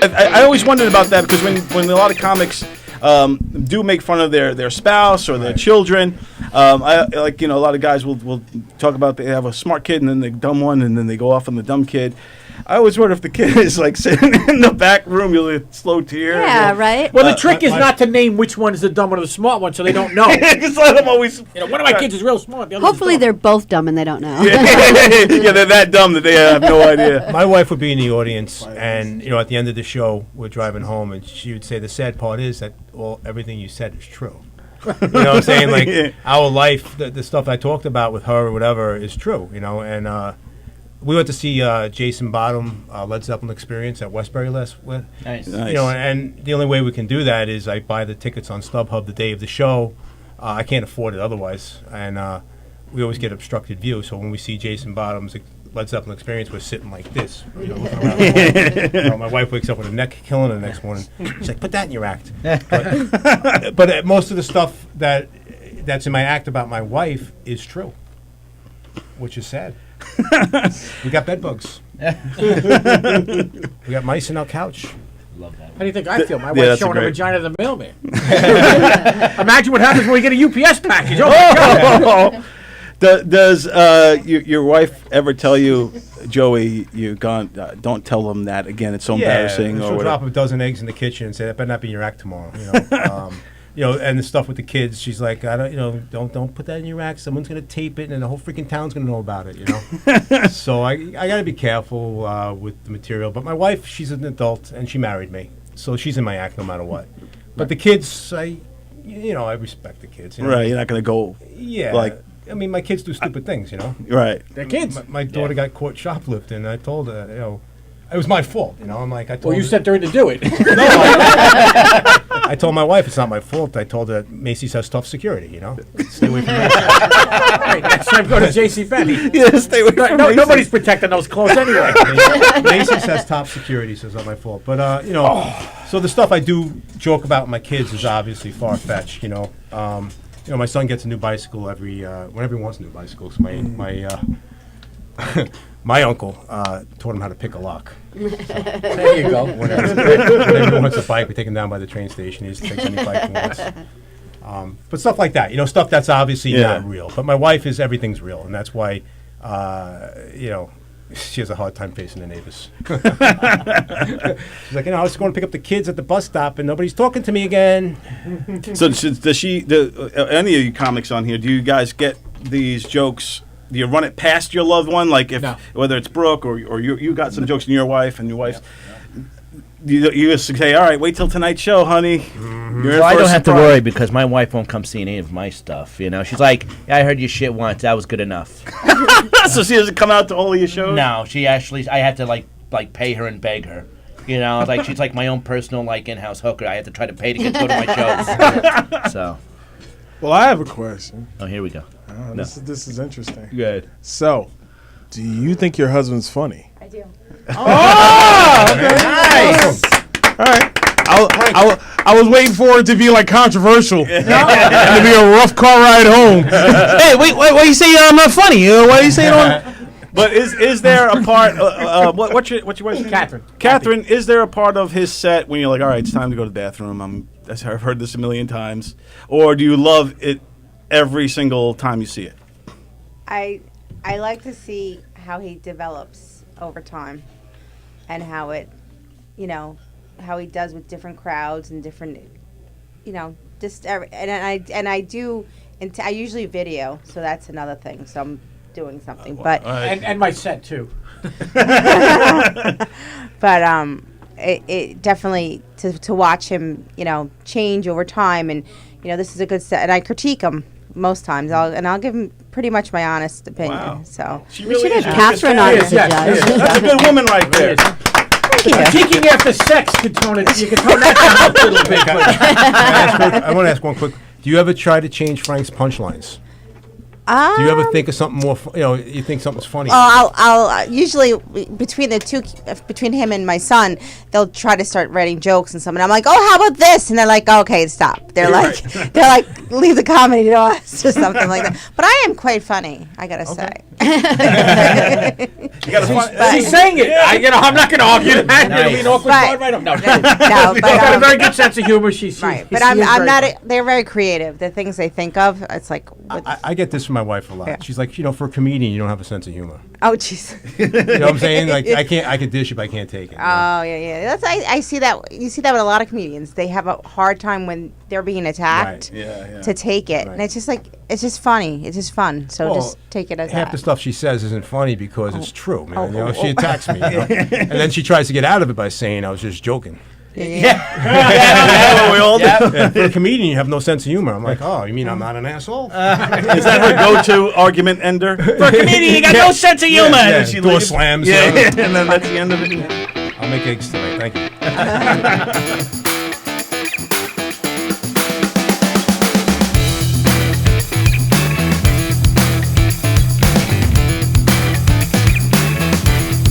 I always wondered about that because when a lot of comics do make fun of their spouse or their children, I like, a lot of guys will talk about they have a smart kid and then the dumb one and then they go off on the dumb kid. I always wonder if the kid is like sitting in the back room, you'll slow tear. Yeah, right. Well, the trick is not to name which one is the dumb one or the smart one, so they don't know. Just let them always. One of my kids is real smart. The Hopefully, they're both dumb and they don't know. Yeah, they're that dumb that they have no idea. My wife would be in the audience, and at the end of the show, we're driving home, and she would say, "The sad part is that everything you said is true." You know what I'm saying? Like our life, the stuff I talked about with her or whatever is true. And. We went to see Jason Bottom, Led Zeppelin Experience at Westbury last week. Nice. And the only way we can do that is I buy the tickets on StubHub the day of the show. I can't afford it otherwise, and we always get obstructed view. So when we see Jason Bottom's Led Zeppelin Experience, we're sitting like this. Looking around. My wife wakes up with a neck killing her the next morning. She's like, "Put that in your act." But most of the stuff that's in my act about my wife is true, which is sad. We got bed bugs. We got mice in our couch. Love that. How do you think I feel? My wife's showing her vagina to the mailman. Imagine what happens when we get a UPS package. Oh, my God. Does your wife ever tell you, Joey, don't tell them that again? It's so embarrassing. She'll drop a dozen eggs in the kitchen and say, "That better not be in your act tomorrow." And the stuff with the kids, she's like, don't put that in your act. Someone's gonna tape it, and the whole freaking town's gonna know about it. So I gotta be careful with the material. But my wife, she's an adult, and she married me, so she's in my act no matter what. But the kids, I respect the kids. Right, you're not gonna go. Yeah, my kids do stupid things. Right. They're kids. My daughter got caught shoplifting, and I told her, it was my fault. I'm like, I told. Well, you sent her in to do it. I told my wife it's not my fault. I told her Macy's has tough security. Stay away from Macy's. Right, next time go to JCPenney. Yeah, stay away from Macy's. Nobody's protecting those clothes anyway. Macy's has top security, so it's not my fault. But so the stuff I do joke about with my kids is obviously far fetched. My son gets a new bicycle whenever he wants a new bicycle. So my uncle taught him how to pick a lock. There you go. Whenever he wants a bike, we take him down by the train station. He just takes any bike he wants. But stuff like that, stuff that's obviously not real. But my wife everything's real, and that's why, she has a hard time facing the neighbors. She's like, I was going to pick up the kids at the bus stop, and nobody's talking to me again. So does any of you comics on here, do you guys get these jokes? Do you run it past your loved one, like whether it's Brooke or you got some jokes in your wife and your wife's? You just say, "All right, wait till tonight's show, honey." Mm-hmm. Well, I don't have to worry because my wife won't come see any of my stuff. She's like, "Yeah, I heard your shit once. That was good enough." So she doesn't come out to all of your shows? No, she actually. I had to like pay her and beg her. She's like my own personal in-house hooker. I have to try to pay to go to my shows. So. Well, I have a question. Oh, here we go. This is interesting. Good. So, do you think your husband's funny? I do. Oh, okay. Nice. All right. I was waiting for it to be controversial and to be a rough car ride home. Hey, wait! Why you say I'm not funny? Why you say But is there a part? What's your wife's name? Catherine. Catherine, is there a part of his set when you're like, all right, it's time to go to the bathroom? I've heard this a million times, or do you love it every single time you see it? I like to see how he develops over time, and how it, how he does with different crowds and different, I usually video, so that's another thing. So I'm doing something, but and my set too. But it definitely to watch him, change over time, and this is a good set, and I critique him most times. I'll give him pretty much my honest opinion. Wow. So we should have Catherine on as a judge. That's a good woman right there. Critiquing after sex you can tone that down a little bit. I want to ask one quick. Do you ever try to change Frank's punchlines? Do you ever think of something more? You think something's funny? I'll usually between him and my son, they'll try to start writing jokes and something. I'm like, oh, how about this? And they're like, okay, stop. They're like, leave the comedy. It's just something like that. But I am quite funny, I gotta say. She's saying it. I'm not gonna argue that. It'll be an awkward part right up. No, but she's got a very good sense of humor. Right, but I'm not. They're very creative. The things they think of, it's like. I get this from my wife a lot. Yeah. She's like, for a comedian, you don't have a sense of humor. Oh, jeez. You know what I'm saying? Like, I could dish it, but I can't take it. Oh, yeah. I see that. You see that with a lot of comedians. They have a hard time when they're being attacked to take it, and it's just like it's just funny. It's just fun. So just take it as half the stuff she says isn't funny because it's true, man. She attacks me, and then she tries to get out of it by saying I was just joking. Yeah. We all do. For a comedian, you have no sense of humor. I'm like, oh, you mean I'm not an asshole? Is that her go-to argument ender? For a comedian, you got no sense of humor. Yeah, she door slams. And then that's the end of it. I'll make eggs tonight. Thank you.